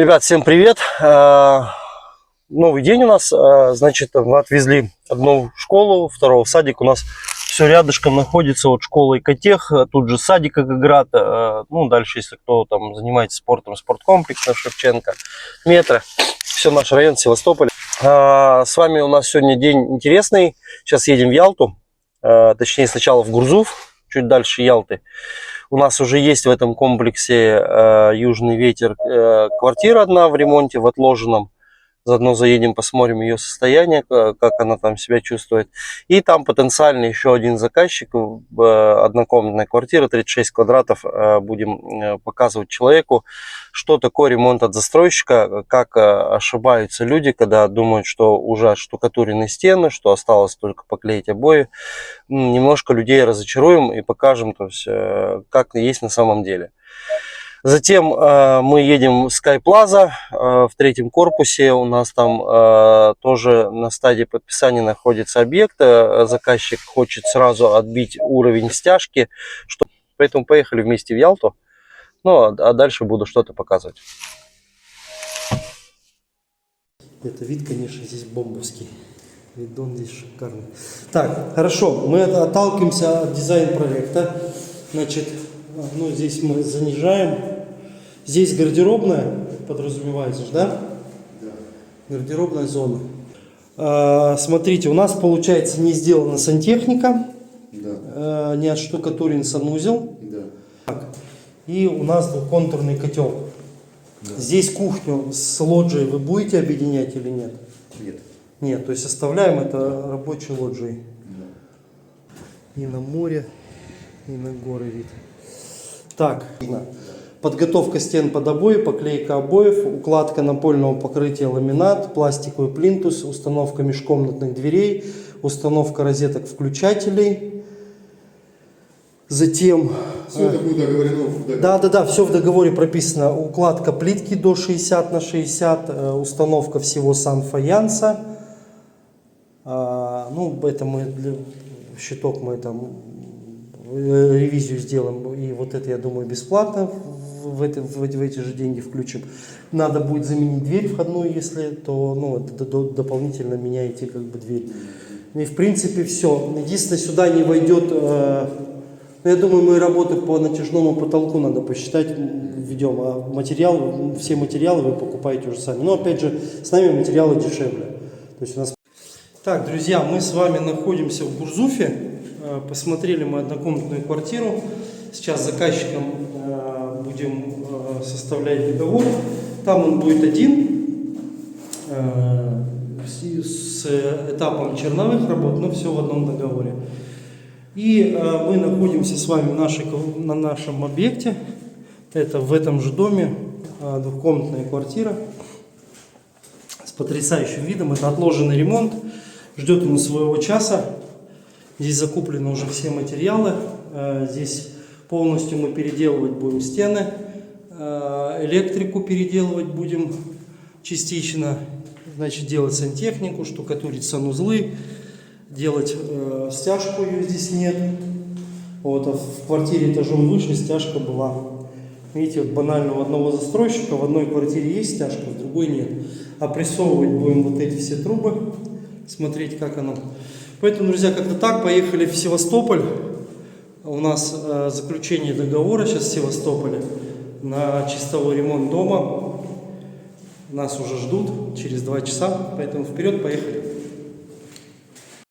Ребят, всем привет! Новый день у нас. Значит, мы отвезли одну в школу, второго в садик. У нас все рядышком находится. Вот школа Экотех, тут же садик Агреград. Ну, дальше, если кто там занимается спортом, спорткомплекс на Шевченко, метро. Все, наш район Севастополь. С вами у нас сегодня день интересный. Сейчас едем в Ялту. Точнее, сначала в Гурзуф, чуть дальше Ялты. У нас уже есть в этом комплексе «Южный ветер» квартира одна в ремонте, в отложенном. Заодно заедем, посмотрим ее состояние, как она там себя чувствует. И там потенциально еще один заказчик, однокомнатная квартира, 36 квадратов. Будем показывать человеку, что такое ремонт от застройщика, как ошибаются люди, когда думают, что уже отштукатурены стены, что осталось только поклеить обои. Немножко людей разочаруем и покажем, то есть, как есть на самом деле. Затем мы едем в Sky Plaza в третьем корпусе. У нас там тоже на стадии подписания находится объект. Заказчик хочет сразу отбить уровень стяжки. Поэтому поехали вместе в Ялту. Ну, а дальше буду что-то показывать. Это вид, конечно, здесь бомбовский. Видон здесь шикарный. Так, хорошо. Мы отталкиваемся от дизайн-проекта. Значит, ну, здесь мы занижаем. Здесь гардеробная, подразумевается, да? Да. Гардеробная зона. Смотрите, у нас получается не сделана сантехника. Да. Не отштукатурен санузел. Да. Так. И у нас двухконтурный котел. Да. Здесь кухню с лоджией вы будете объединять или нет? Нет. Нет, то есть оставляем это рабочей лоджией. Да. И на море, и на горы вид. Так, подготовка стен под обои, поклейка обоев, укладка напольного покрытия ламинат, пластиковый плинтус, установка межкомнатных дверей, установка розеток включателей. Затем... Все это будет оговорено в договоре. Да, все в договоре прописано. Укладка плитки до 60 на 60, установка всего санфаянса. Ну, это мы, щиток мы там ревизию сделаем. И вот это, я думаю, бесплатно в эти же деньги включим. Надо будет заменить дверь входную, если, то ну, дополнительно меняете как бы дверь. И в принципе все. Единственное, сюда не войдет... Я думаю, мы работы по натяжному потолку надо посчитать, введем. А все материалы вы покупаете уже сами. Но опять же, с нами материалы дешевле. То есть у нас... Так, друзья, мы с вами находимся в Гурзуфе. Посмотрели мы однокомнатную квартиру. Сейчас с заказчиком будем составлять договор. Там он будет один, с этапом черновых работ, но все в одном договоре. И мы находимся с вами на нашем объекте. Это в этом же доме двухкомнатная квартира с потрясающим видом. Это отложенный ремонт. Ждет он своего часа. Здесь закуплены уже все материалы. Здесь полностью мы переделывать будем стены. Электрику переделывать будем частично. Значит, делать сантехнику, штукатурить санузлы. Делать стяжку, ее здесь нет. Вот, а в квартире этажом выше стяжка была. Видите, вот банально у одного застройщика в одной квартире есть стяжка, в другой нет. Опрессовывать будем вот эти все трубы, смотреть, как оно. Поэтому, друзья, как-то так, поехали в Севастополь. У нас заключение договора сейчас в Севастополе на чистовой ремонт дома. Нас уже ждут через 2 часа, поэтому вперед, поехали.